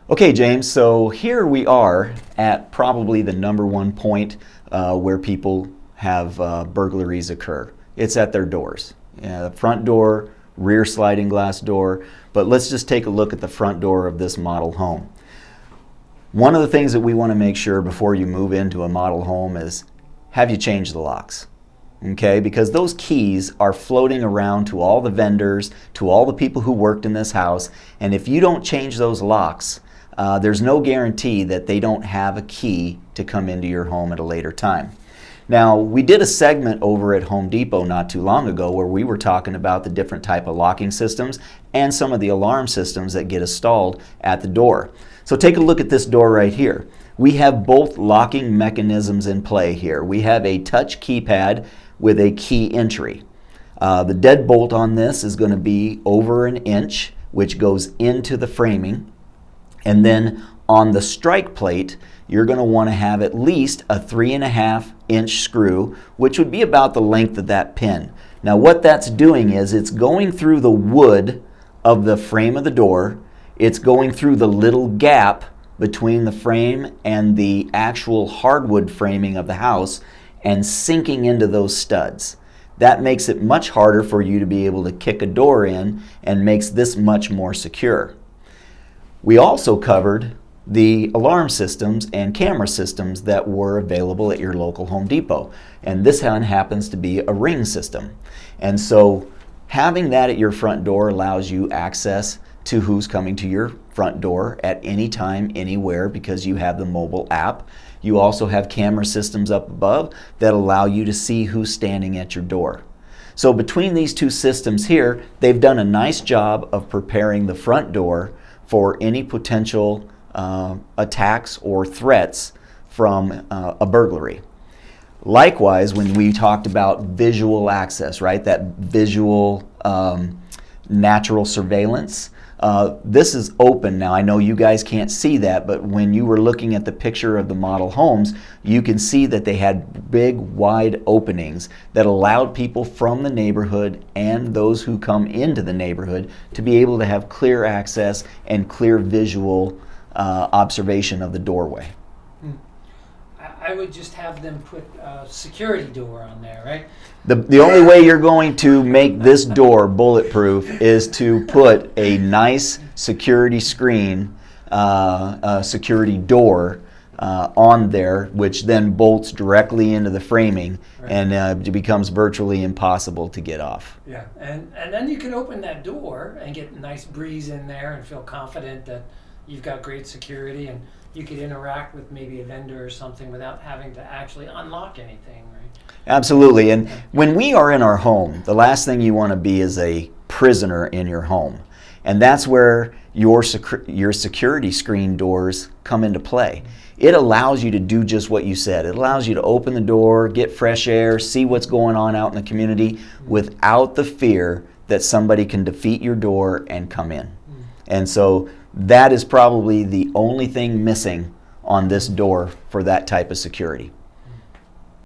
Okay, James, so here we are at probably the number one point where people have burglaries occur. It's at their doors. The front door, rear sliding glass door, but let's just take a look at the front door of this model home. One of the things that we want to make sure before you move into a model home is, have you changed the locks? Okay, because those keys are floating around to all the vendors, to all the people who worked in this house, and if you don't change those locks, there's no guarantee that they don't have a key to come into your home at a later time. Now, we did a segment over at Home Depot not too long ago where we were talking about the different type of locking systems and some of the alarm systems that get installed at the door. So take a look at this door right here. We have both locking mechanisms in play here. We have a touch keypad with a key entry. The deadbolt on this is going to be over 1 inch, which goes into the framing. And then on the strike plate, you're going to want to have at least a 3.5 inch screw, which would be about the length of that pin. Now what that's doing is it's going through the wood of the frame of the door. It's going through the little gap between the frame and the actual hardwood framing of the house and sinking into those studs. That makes it much harder for you to be able to kick a door in and makes this much more secure. We also covered the alarm systems and camera systems that were available at your local Home Depot. And this one happens to be a ring system. And so having that at your front door allows you access to who's coming to your front door at any time, anywhere, because you have the mobile app. You also have camera systems up above that allow you to see who's standing at your door. So between these two systems here, they've done a nice job of preparing the front door for any potential attacks or threats from a burglary. Likewise, when we talked about visual access, right, that visual natural surveillance, this is open now. I know you guys can't see that, but when you were looking at the picture of the model homes, you can see that they had big, wide openings that allowed people from the neighborhood and those who come into the neighborhood to be able to have clear access and clear visual observation of the doorway. I would just have them put a security door on there, right? The only way you're going to make this door bulletproof is to put a nice security screen, security door on there, which then bolts directly into the framing, right, and it becomes virtually impossible to get off. Yeah, and then you can open that door and get a nice breeze in there and feel confident that you've got great security and you could interact with maybe a vendor or something without having to actually unlock anything, right? Absolutely. And when we are in our home, the last thing you want to be is a prisoner in your home. And that's where your security screen doors come into play. It allows you to do just what you said. It allows you to open the door, get fresh air, see what's going on out in the community without the fear that somebody can defeat your door and come in. And so that is probably the only thing missing on this door for that type of security.